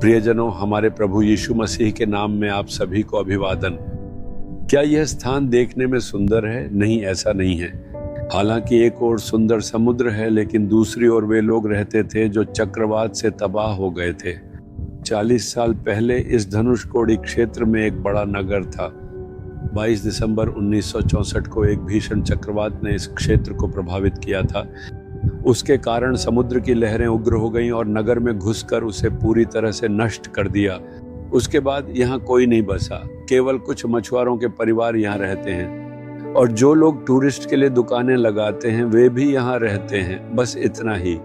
प्रियजनों, हमारे प्रभु यीशु मसीह के नाम में आप सभी को अभिवादन। क्या यह स्थान देखने में सुंदर है? नहीं, ऐसा नहीं है। हालांकि एक ओर सुंदर समुद्र है, लेकिन दूसरी ओर वे लोग रहते थे जो चक्रवात से तबाह हो गए थे। 40 साल पहले इस धनुषकोडी क्षेत्र में एक बड़ा नगर था। 22 दिसंबर 1964 को एक भीषण चक्रवात ने इस क्षेत्र को प्रभावित किया था। उसके कारण समुद्र की लहरें उग्र हो गईं और नगर में घुसकर उसे पूरी तरह से नष्ट कर दिया। उसके बाद यहाँ कोई नहीं बसा, केवल कुछ मछुआरों के परिवार यहाँ रहते हैं और जो लोग टूरिस्ट के लिए दुकानें लगाते हैं वे भी यहाँ रहते हैं, बस इतना ही।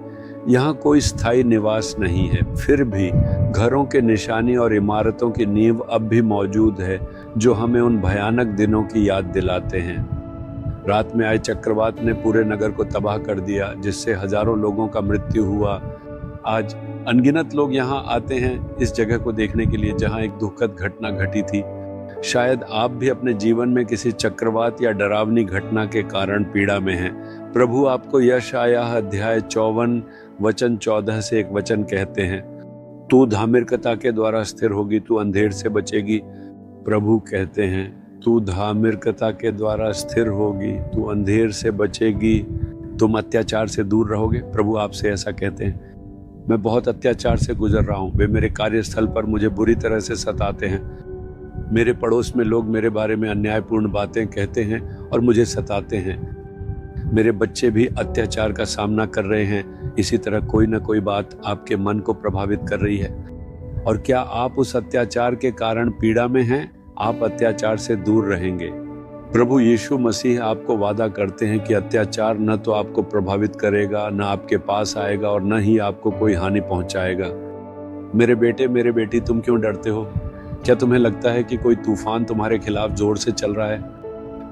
यहाँ कोई स्थायी निवास नहीं है। फिर भी घरों के निशानी और इमारतों की नींव अब भी मौजूद है, जो हमें उन भयानक दिनों की याद दिलाते हैं। रात में आए चक्रवात ने पूरे नगर को तबाह कर दिया, जिससे हजारों लोगों का मृत्यु हुआ। आज अनगिनत लोग यहाँ आते हैं इस जगह को देखने के लिए, जहाँ एक दुखद घटना घटी थी। शायद आप भी अपने जीवन में किसी चक्रवात या डरावनी घटना के कारण पीड़ा में हैं। प्रभु आपको यशायाह अध्याय 54 वचन 14 से एक वचन कहते हैं, तू धार्मिकता के द्वारा स्थिर होगी, तू अंधेर से बचेगी। प्रभु कहते हैं, तू धार्मिकता के द्वारा स्थिर होगी, तू अंधेर से बचेगी, तुम अत्याचार से दूर रहोगे। प्रभु आपसे ऐसा कहते हैं। मैं बहुत अत्याचार से गुजर रहा हूँ। वे मेरे कार्यस्थल पर मुझे बुरी तरह से सताते हैं। मेरे पड़ोस में लोग मेरे बारे में अन्यायपूर्ण बातें कहते हैं और मुझे सताते हैं। मेरे बच्चे भी अत्याचार का सामना कर रहे हैं। इसी तरह कोई ना कोई बात आपके मन को प्रभावित कर रही है। और क्या आप उस अत्याचार के कारण पीड़ा में हैं? आप अत्याचार से दूर रहेंगे। प्रभु यीशु मसीह आपको वादा करते हैं कि अत्याचार न तो आपको प्रभावित करेगा, न आपके पास आएगा और न ही आपको कोई हानि पहुंचाएगा। मेरे बेटे, मेरे बेटी, तुम क्यों डरते हो? क्या तुम्हें लगता है कि कोई तूफान तुम्हारे खिलाफ जोर से चल रहा है?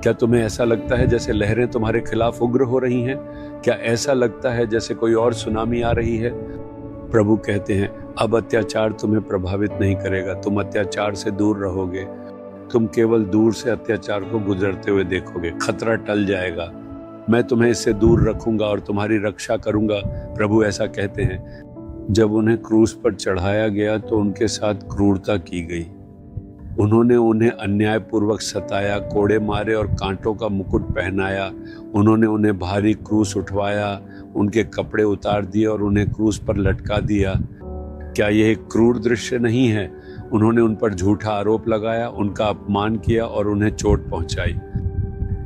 क्या तुम्हें ऐसा लगता है जैसे लहरें तुम्हारे खिलाफ उग्र हो रही हैं? क्या ऐसा लगता है जैसे कोई और सुनामी आ रही है? प्रभु कहते हैं, अब अत्याचार तुम्हें प्रभावित नहीं करेगा। तुम अत्याचार से दूर रहोगे। तुम केवल दूर से अत्याचार को गुजरते हुए देखोगे। खतरा टल जाएगा। मैं तुम्हें इससे दूर रखूंगा और तुम्हारी रक्षा करूंगा। प्रभु ऐसा कहते हैं। जब उन्हें क्रूस पर चढ़ाया गया तो उनके साथ क्रूरता की गई। उन्होंने उन्हें अन्यायपूर्वक सताया, कोड़े मारे और कांटों का मुकुट पहनाया। उन्होंने उन्हें भारी क्रूस उठवाया, उनके कपड़े उतार दिए और उन्हें क्रूस पर लटका दिया। क्या यह एक क्रूर दृश्य नहीं है? उन्होंने उन पर झूठा आरोप लगाया, उनका अपमान किया और उन्हें चोट पहुंचाई।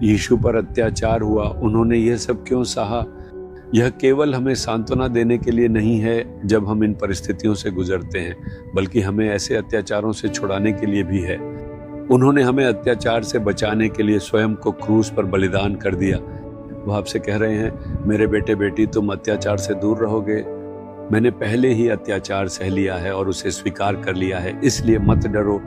यीशु पर अत्याचार हुआ। उन्होंने यह सब क्यों सहा? यह केवल हमें सांत्वना देने के लिए नहीं है जब हम इन परिस्थितियों से गुजरते हैं, बल्कि हमें ऐसे अत्याचारों से छुड़ाने के लिए भी है। उन्होंने हमें अत्याचार से बचाने के लिए स्वयं को क्रूस पर बलिदान कर दिया। वो आपसे कह रहे हैं, मेरे बेटे बेटी, तुम अत्याचार से दूर रहोगे। मैंने पहले ही अत्याचार सह लिया है और उसे स्वीकार कर लिया है, इसलिए मत डरो।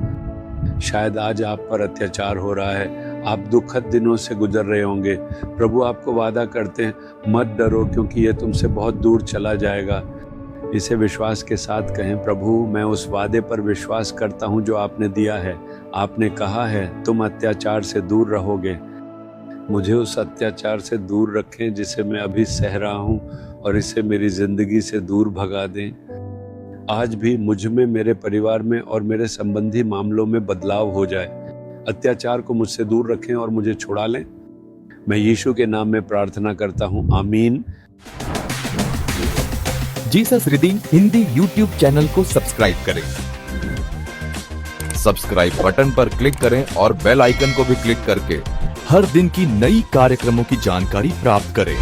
शायद आज आप पर अत्याचार हो रहा है। आप दुखद दिनों से गुजर रहे होंगे। प्रभु आपको वादा करते हैं, मत डरो, क्योंकि यह तुमसे बहुत दूर चला जाएगा। इसे विश्वास के साथ कहें, प्रभु मैं उस वादे पर विश्वास करता हूं जो आपने दिया है। आपने कहा है तुम अत्याचार से दूर रहोगे। मुझे उस अत्याचार से दूर रखें जिसे मैं अभी सह रहा हूं और इसे मेरी जिंदगी से दूर भगा दें। आज भी मुझ में, मेरे परिवार में और मेरे संबंधी मामलों में बदलाव हो जाए। अत्याचार को मुझसे दूर रखें और मुझे छुड़ा लें। मैं यीशु के नाम में प्रार्थना करता हूं, आमीन। Jesus redeem Hindi YouTube channel को सब्सक्राइब करें। सब्सक्राइब बटन पर क्लिक करें और बेल आइकन को भी क्लिक करके हर दिन की नई कार्यक्रमों की जानकारी प्राप्त करें।